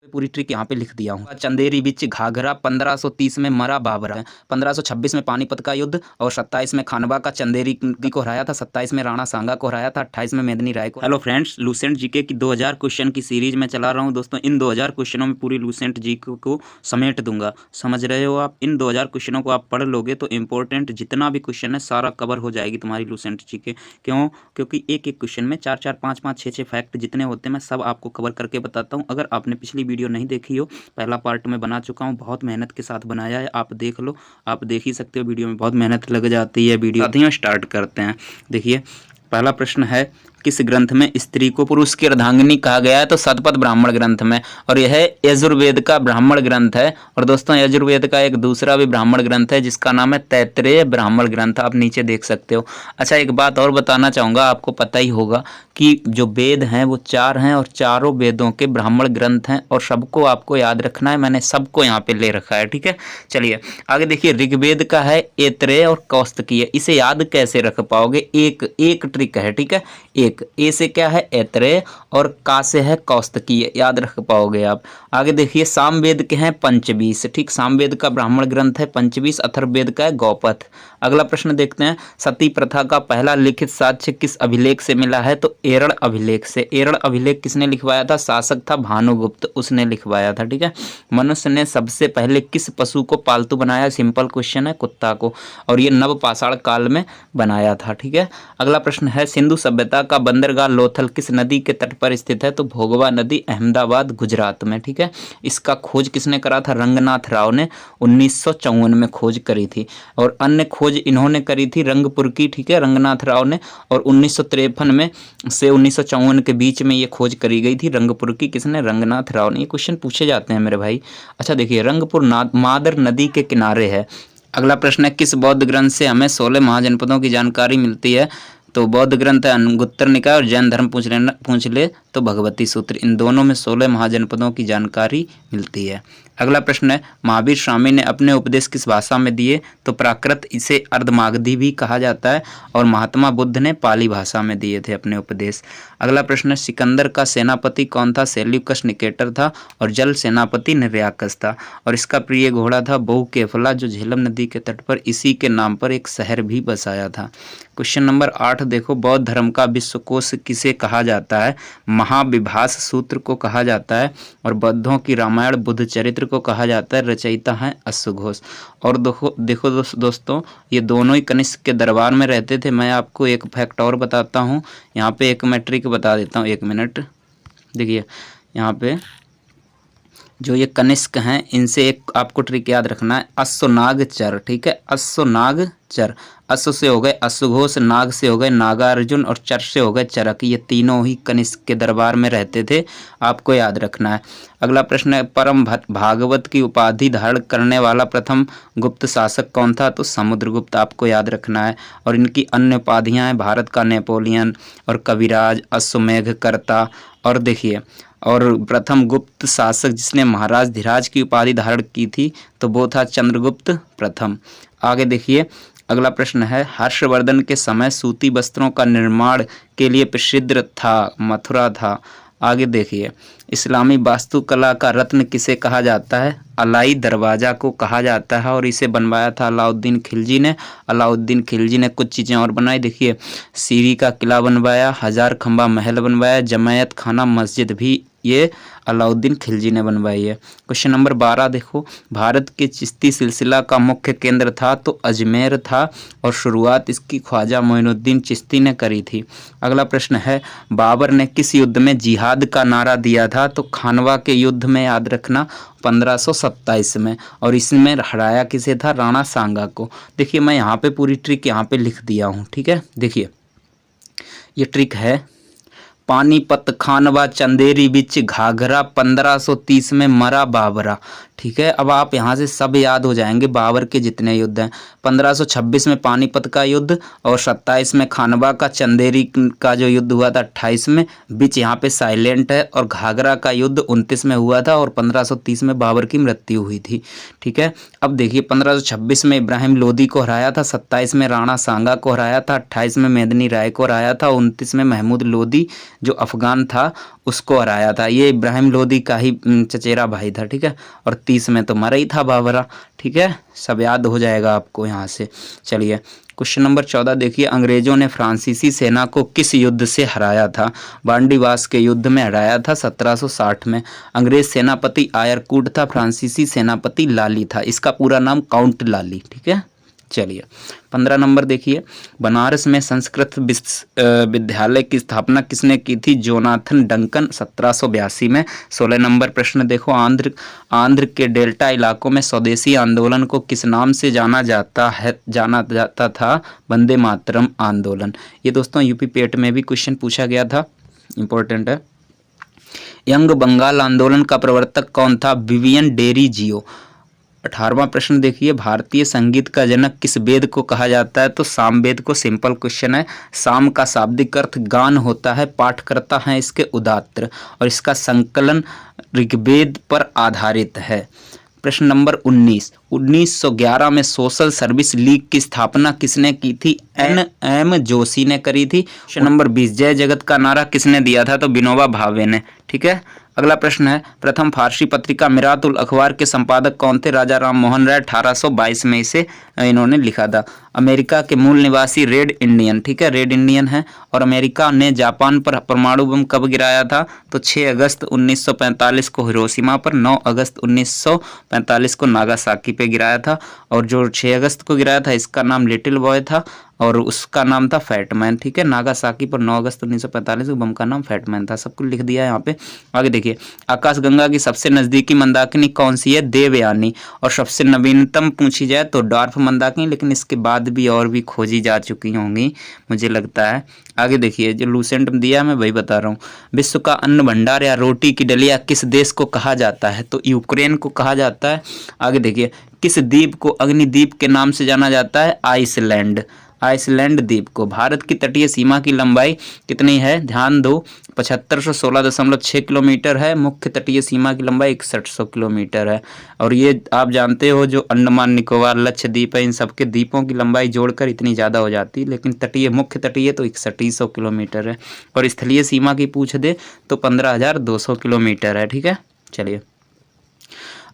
पूरी ट्रिक यहाँ पे लिख दिया हूँ। चंदेरी बिच घाघरा 1530 में मरा बाबरा, 1526 में पानीपत का युद्ध और 27 में खानवा का चंदेरी को हराया था, 27 में राणा सांगा को हराया था, 28 में मेदिनी राय को। हेलो फ्रेंड्स, लूसेंट जीके की 2000 क्वेश्चन की सीरीज में चला रहा हूँ दोस्तों। इन 2000 क्वेश्चनों में पूरी लूसेंट जीके को समेट दूंगा, समझ रहे हो आप। इन 2000 क्वेश्चनों को आप पढ़ लोगे तो इंपॉर्टेंट जितना भी क्वेश्चन है सारा कवर हो जाएगी तुम्हारी लूसेंट जीके। क्यों? क्योंकि एक एक क्वेश्चन में 4 4 5 5 6 6 फैक्ट जितने होते हैं मैं सब आपको कवर करके बताता हूँ। अगर आपने पिछली वीडियो नहीं देखी हो, पहला पार्ट में बना चुका हूँ, बहुत मेहनत के साथ बनाया है, आप देख लो। आप देख ही सकते हो, वीडियो में बहुत मेहनत लग जाती है। वीडियो साथियों स्टार्ट करते हैं। देखिए पहला प्रश्न है, किस ग्रंथ में स्त्री को पुरुष की अर्धांगिनी कहा गया है? तो शतपथ ब्राह्मण ग्रंथ में, और यह यजुर्वेद का ब्राह्मण ग्रंथ है। और दोस्तों यजुर्वेद का एक दूसरा भी ब्राह्मण ग्रंथ है जिसका नाम है तैत्तिरीय ब्राह्मण ग्रंथ, आप नीचे देख सकते हो। अच्छा, एक बात और बताना चाहूँगा, आपको पता ही होगा कि जो वेद हैं वो 4 हैं और चारों वेदों के ब्राह्मण ग्रंथ हैं और सबको आपको याद रखना है। मैंने सबको यहाँ पे ले रखा है, ठीक है। चलिए आगे देखिए, ऋग्वेद का है ऐत्रेय और कौस्तकीय। इसे याद कैसे रख पाओगे? एक ट्रिक है, ठीक है। एक ए से क्या है? ऐत्रेय, और का से है कौस्तकीय, याद रख पाओगे आप। आगे देखिए, सामवेद के हैं पंचवीस, ठीक। सामवेद का ब्राह्मण ग्रंथ है पंचवीस, अथर्ववेद का है गौपथ। अगला प्रश्न देखते हैं, सती प्रथा का पहला लिखित साक्ष्य किस अभिलेख से मिला है? तो एरण अभिलेख से। एरण अभिलेख किसने लिखवाया था? शासक था भानुगुप्त, उसने लिखवाया था, ठीक है। मनुष्य ने सबसे पहले किस पशु को पालतू बनाया? सिंपल क्वेश्चन है, कुत्ता को, और ये नवपाषाण काल में बनाया था, ठीक है। अगला प्रश्न है, सिंधु सभ्यता का बंदरगाह लोथल किस नदी के तट पर स्थित है? तो भोगवा नदी, अहमदाबाद, गुजरात में, ठीक है। इसका खोज किसने करा था? रंगनाथ राव ने 1954 में खोज करी थी। और अन्य खोज इन्होंने करी थी रंगपुर की, ठीक है, रंगनाथ राव ने। और 1953 में से 1954 के बीच में ये खोज करी गई थी रंगपुर की, किसने? रंगनाथ राव ने। ये क्वेश्चन पूछे जाते हैं मेरे भाई। अच्छा देखिए, रंगपुर मादर नदी के किनारे है। अगला प्रश्न है, किस बौद्ध ग्रंथ से हमें 16 महाजनपदों की जानकारी मिलती है? तो बौद्ध ग्रंथ है अंगुत्तर निकाय, और जैन धर्म पूछ ले तो भगवती सूत्र। इन दोनों में 16 महाजनपदों की जानकारी मिलती है। अगला प्रश्न है, महावीर स्वामी ने अपने उपदेश किस भाषा में दिए? तो प्राकृत, इसे अर्धमागधी भी कहा जाता है, और महात्मा बुद्ध ने पाली भाषा में दिए थे अपने उपदेश। अगला प्रश्न है, सिकंदर का सेनापति कौन था? सेल्यूकस निकेटर था, और जल सेनापति निर्याकस था, और इसका प्रिय घोड़ा था बहुकेफला, जो झेलम नदी के तट पर इसी के नाम पर एक शहर भी बसाया था। क्वेश्चन नंबर 8 देखो, बौद्ध धर्म का विश्वकोश किसे कहा जाता है? महाविभास सूत्र को कहा जाता है, और बौद्धों की रामायण बुद्ध चरित्र को कहा जाता है। रचयिता हैं अश्वघोष। और देखो दोस्तों, ये दोनों ही कनिष्क के दरबार में रहते थे। मैं आपको एक फैक्ट और बताता हूँ, यहाँ पे एक मैं ट्रिक बता देता हूँ, 1 मिनट। देखिए यहाँ पे जो ये कनिष्क हैं, इनसे एक आपको ट्रिक याद रखना है, अश्वनाग चर, ठीक है। अश्वनाग चर, अश्व से हो गए अश्वघोष, नाग से हो गए नागार्जुन, और चर से हो गए चरक। ये तीनों ही कनिष्क के दरबार में रहते थे, आपको याद रखना है। अगला प्रश्न है, परम भागवत की उपाधि धारण करने वाला प्रथम गुप्त शासक कौन था? तो समुद्रगुप्त, आपको याद रखना है। और इनकी अन्य उपाधियां हैं, भारत का नेपोलियन, और कविराज, अश्वमेघकर्ता। और देखिए, और प्रथम गुप्त शासक जिसने महाराज धीराज की उपाधि धारण की थी तो वो था चंद्रगुप्त प्रथम। आगे देखिए, अगला प्रश्न है, हर्षवर्धन के समय सूती वस्त्रों का निर्माण के लिए प्रसिद्ध था? मथुरा था। आगे देखिए, इस्लामी वास्तुकला का रत्न किसे कहा जाता है? अलाई दरवाज़ा को कहा जाता है, और इसे बनवाया था अलाउद्दीन खिलजी ने। अलाउद्दीन खिलजी ने कुछ चीज़ें और बनाई, देखिए, सीरी का किला बनवाया, 1000 खंबा महल बनवाया, जमायत खाना मस्जिद भी ये अलाउद्दीन खिलजी ने बनवाई है। क्वेश्चन नंबर 12 देखो, भारत के चिश्ती सिलसिला का मुख्य केंद्र था? तो अजमेर था, और शुरुआत इसकी ख्वाजा मोइनुद्दीन चिश्ती ने करी थी। अगला प्रश्न है, बाबर ने किस युद्ध में जिहाद का नारा दिया था? तो खानवा के युद्ध में, याद रखना, 1527 में, और इसमें हराया किसे था? राणा सांगा को। देखिए मैं यहाँ पे पूरी ट्रिक यहाँ पे लिख दिया हूँ, ठीक है। देखिए ये ट्रिक है, पानीपत, खानवा, चंदेरी बिच घाघरा, 1530 में मरा बाबरा, ठीक है। अब आप यहाँ से सब याद हो जाएंगे, बाबर के जितने युद्ध हैं। 1526 में पानीपत का युद्ध, और 27 में खानवा का चंदेरी का जो युद्ध हुआ था 28 में, बीच यहाँ पे साइलेंट है, और घाघरा का युद्ध 29 में हुआ था, और 1530 में बाबर की मृत्यु हुई थी, ठीक है। अब देखिए 1526 में इब्राहिम लोदी को हराया था, 27 में राणा सांगा को हराया था, 28 में मेदिनी राय को हराया था, 29 में महमूद लोदी जो अफगान था उसको हराया था। ये इब्राहिम लोदी का ही चचेरा भाई था, ठीक है। और 30 में तो मरा ही था बाबरा, ठीक है। सब याद हो जाएगा आपको यहाँ से। चलिए क्वेश्चन नंबर 14 देखिए, अंग्रेजों ने फ्रांसीसी सेना को किस युद्ध से हराया था? बांडीवास के युद्ध में हराया था 1760 में। अंग्रेज सेनापति आयरकूट था, फ्रांसीसी सेनापति लाली था। इसका पूरा नाम काउंट लाली, ठीक है। चलिए 15 नंबर देखिए, बनारस में संस्कृत विद्यालय की स्थापना किसने की थी? जोनाथन डंकन 1782 में। 16 नंबर प्रश्न देखो, आंध्र के डेल्टा इलाकों में स्वदेशी आंदोलन को किस नाम से जाना जाता था? वंदे मातरम आंदोलन। ये दोस्तों यूपी पेट में भी क्वेश्चन पूछा गया था, इंपॉर्टेंट है। यंग बंगाल आंदोलन का प्रवर्तक कौन था? विवियन डेरी जियो। 18वां प्रश्न देखिए, भारतीय संगीत का जनक किस वेद को कहा जाता है? तो सामवेद को। सिंपल क्वेश्चन है। साम का शाब्दिक अर्थ गान होता है, पाठ करता है इसके उदात्त, और इसका संकलन ऋग्वेद पर आधारित है। प्रश्न नंबर 19, 1911 में सोशल सर्विस लीग की स्थापना किसने की थी? NM जोशी ने करी थी। प्रश्न नंबर 20, जय जगत का नारा किसने दिया था? तो विनोबा भावे ने, ठीक है। अगला प्रश्न है, प्रथम फारसी पत्रिका मिरातुल अखबार के संपादक कौन थे? राजा राम मोहन राय। 1822 में इसे इन्होंने लिखा था। अमेरिका के मूल निवासी रेड इंडियन, ठीक है, रेड इंडियन है। और अमेरिका ने जापान पर परमाणु बम कब गिराया था? तो 6 अगस्त 1945 को हिरोशिमा पर, 9 अगस्त 1945 को नागासाकी पे गिराया था। और जो 6 अगस्त को गिराया था इसका नाम लिटिल बॉय था और उसका नाम था फैटमैन, ठीक है। नागासाकी पर 9 अगस्त 1945 को बम का नाम फैटमैन था। सब कुछ लिख दिया है यहाँ पे। आगे देखिए, आकाशगंगा की सबसे नज़दीकी मंदाकिनी कौन सी है? देवयानी। और सबसे नवीनतम पूछी जाए तो डॉर्फ मंदाकिनी, लेकिन इसके बाद भी और भी खोजी जा चुकी होंगी मुझे लगता है। आगे देखिए, जो लूसेंट दिया मैं वही बता रहा हूँ। विश्व का अन्न भंडार या रोटी की डलिया किस देश को कहा जाता है? तो यूक्रेन को कहा जाता है। आगे देखिए, किस द्वीप को अग्निद्वीप के नाम से जाना जाता है? आइसलैंड। आइसलैंड द्वीप को। भारत की तटीय सीमा की लंबाई कितनी है? ध्यान दो, 7516.6 किलोमीटर है। मुख्य तटीय सीमा की लंबाई 6100 किलोमीटर है। और ये आप जानते हो जो अंडमान निकोबार लक्षद्वीप है, इन सबके द्वीपों की लंबाई जोड़कर इतनी ज़्यादा हो जाती है, लेकिन तटीय मुख्य तटीय तो 6100 किलोमीटर है। और स्थलीय सीमा की पूछ दे तो 15200 किलोमीटर है, ठीक है। चलिए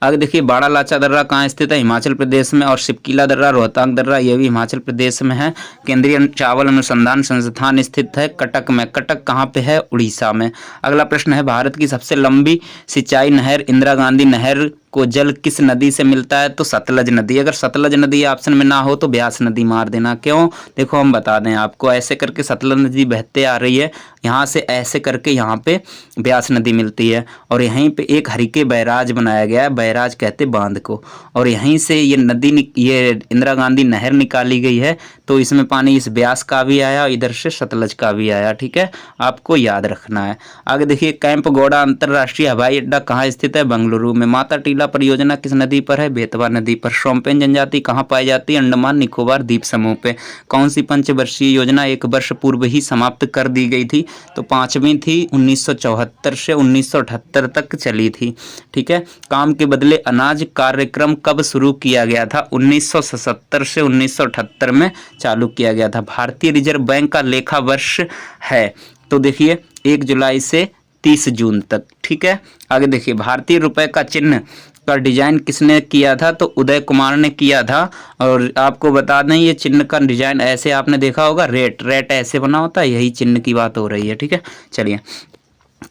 आगे देखिए, बाड़ा लाचा दर्रा कहाँ स्थित है? हिमाचल प्रदेश में। और शिपकीला दर्रा, रोहतांग दर्रा, ये भी हिमाचल प्रदेश में है। केंद्रीय चावल अनुसंधान संस्थान स्थित है कटक में। कटक कहाँ पे है? उड़ीसा में। अगला प्रश्न है, भारत की सबसे लंबी सिंचाई नहर इंदिरा गांधी नहर को जल किस नदी से मिलता है? तो सतलज नदी। अगर सतलज नदी ऑप्शन में ना हो तो ब्यास नदी मार देना। क्यों? देखो हम बता दें आपको, ऐसे करके सतलज नदी बहते आ रही है, यहाँ से ऐसे करके यहाँ पे ब्यास नदी मिलती है। और यहीं पे एक हरिके बैराज बनाया गया है, बैराज कहते बांध को। और यहीं से ये नदी, ये इंदिरा गांधी नहर निकाली गई है। तो इसमें पानी इस ब्यास का भी आया, इधर से सतलज का भी आया, ठीक है। आपको याद रखना है। आगे देखिए, कैंप गौड़ा अंतर्राष्ट्रीय हवाई अड्डा कहाँ स्थित है? बेंगलुरु में। माता टीला परियोजना किस नदी पर है? बेतवा नदी पर। शोम्पेन जनजाति कहाँ पाई जाती है? अंडमान निकोबार द्वीप समूह पे। कौन सी पंचवर्षीय योजना 1 वर्ष पूर्व ही समाप्त कर दी गई थी? तो 5वीं थी, 1974 से 1978 तक चली थी, ठीक है। काम के बदले अनाज कार्यक्रम कब शुरू किया गया था? 1977 से 1978 में चालू किया गया था। भारतीय रिजर्व बैंक का लेखा वर्ष है तो देखिए 1 जुलाई से 30 जून तक, ठीक है। आगे देखिए, भारतीय रुपए का चिन्ह का डिजाइन किसने किया था? तो उदय कुमार ने किया था। और आपको बता दें ये चिन्ह का डिजाइन ऐसे आपने देखा होगा, रेट ऐसे बना होता है, यही चिन्ह की बात हो रही है, ठीक है। चलिए,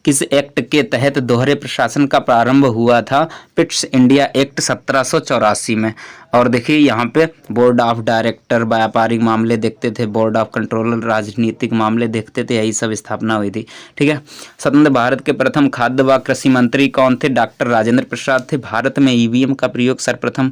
किस एक्ट के तहत दोहरे प्रशासन का प्रारंभ हुआ था? पिट्स इंडिया एक्ट 1784 में। और देखिए यहाँ पे बोर्ड ऑफ डायरेक्टर व्यापारिक मामले देखते थे, बोर्ड ऑफ कंट्रोलर राजनीतिक मामले देखते थे, यही सब स्थापना हुई थी, ठीक है। स्वतंत्र भारत के प्रथम खाद्य व कृषि मंत्री कौन थे? डॉक्टर राजेंद्र प्रसाद थे। भारत में ईवीएम का प्रयोग सर्वप्रथम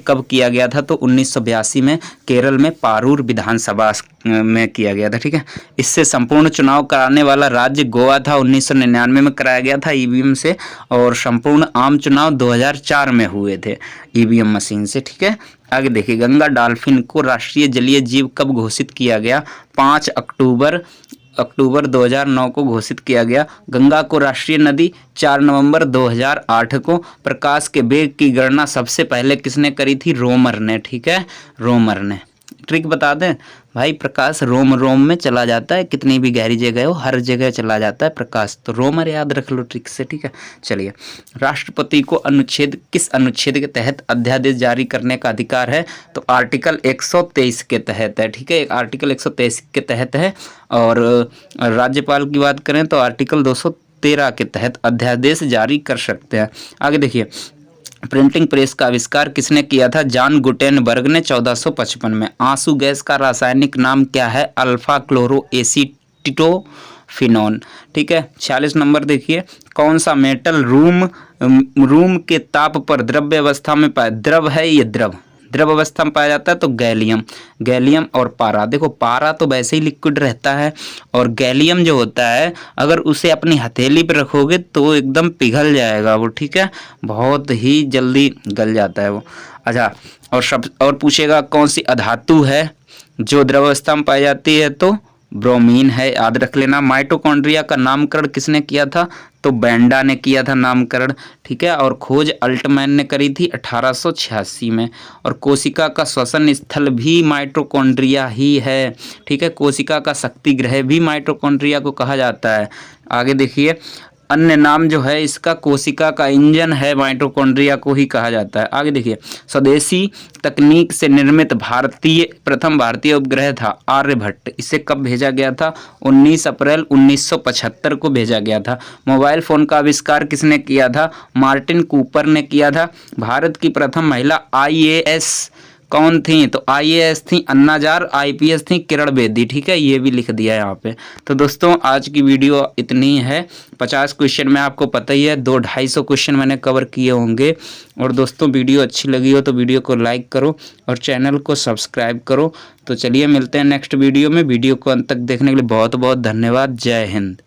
कब किया गया था? तो 1982 में केरल में पारूर विधानसभा में किया गया था, ठीक है। इससे संपूर्ण चुनाव कराने वाला राज्य गोवा था, 1999 में कराया गया था ईवीएम से। और संपूर्ण आम चुनाव 2004 में हुए थे ईवीएम मशीन से, ठीक है। आगे देखिए, गंगा डॉल्फिन को राष्ट्रीय जलीय जीव कब घोषित किया गया? 5 अक्टूबर 2009 को घोषित किया गया। गंगा को राष्ट्रीय नदी 4 नवंबर 2008 को। प्रकाश के वेग की गणना सबसे पहले किसने करी थी? रोमर ने, ठीक है, रोमर ने। ट्रिक बता दें भाई प्रकाश रोम रोम में चला जाता है, कितनी भी गहरी जगह हो हर जगह चला जाता है प्रकाश। तो रोमर याद रख लो ट्रिक से, ठीक है। चलिए, राष्ट्रपति को किस अनुच्छेद के तहत अध्यादेश जारी करने का अधिकार है? तो आर्टिकल 123 के तहत है, ठीक है। आर्टिकल 123 के तहत है। और राज्यपाल की बात करें तो आर्टिकल 213 के तहत अध्यादेश जारी कर सकते हैं। आगे देखिए, प्रिंटिंग प्रेस का आविष्कार किसने किया था? जॉन गुटेनबर्ग ने 1455 में। आंसू गैस का रासायनिक नाम क्या है? अल्फा क्लोरो एसीटोफिनोन, ठीक है। 46 नंबर देखिए, कौन सा मेटल रूम के ताप पर द्रव्य अवस्था में द्रव है? ये द्रव अवस्था में पाया जाता है तो गैलियम और पारा। देखो पारा तो वैसे ही लिक्विड रहता है, और गैलियम जो होता है अगर उसे अपनी हथेली पर रखोगे तो एकदम पिघल जाएगा वो, ठीक है, बहुत ही जल्दी गल जाता है वो। अच्छा, और पूछेगा कौन सी अधातु है जो द्रव अवस्था में पाई जाती है? तो ब्रोमीन है, याद रख लेना। माइटोकॉन्ड्रिया का नामकरण किसने किया था? तो बेंडा ने किया था नामकरण, ठीक है। और खोज अल्टमैन ने करी थी 1886 में। और कोशिका का श्वसन स्थल भी माइटोकॉन्ड्रिया ही है, ठीक है। कोशिका का शक्ति गृह भी माइटोकॉन्ड्रिया को कहा जाता है। आगे देखिए, अन्य नाम जो है इसका कोशिका का इंजन है, माइटोकॉन्ड्रिया को ही कहा जाता है। आगे देखिए, स्वदेशी तकनीक से निर्मित प्रथम भारतीय उपग्रह था आर्यभट्ट। इसे कब भेजा गया था? 19 अप्रैल 1975 को भेजा गया था। मोबाइल फ़ोन का आविष्कार किसने किया था? मार्टिन कूपर ने किया था। भारत की प्रथम महिला IAS कौन थी? तो IAS थी अन्ना जार, IPS थी किरण बेदी, ठीक है। ये भी लिख दिया है यहाँ पे। तो दोस्तों आज की वीडियो इतनी है। 50 क्वेश्चन में आपको पता ही है, 200-250 क्वेश्चन मैंने कवर किए होंगे। और दोस्तों वीडियो अच्छी लगी हो तो वीडियो को लाइक करो और चैनल को सब्सक्राइब करो। तो चलिए मिलते हैं नेक्स्ट वीडियो में। वीडियो को अंत तक देखने के लिए बहुत बहुत धन्यवाद। जय हिंद।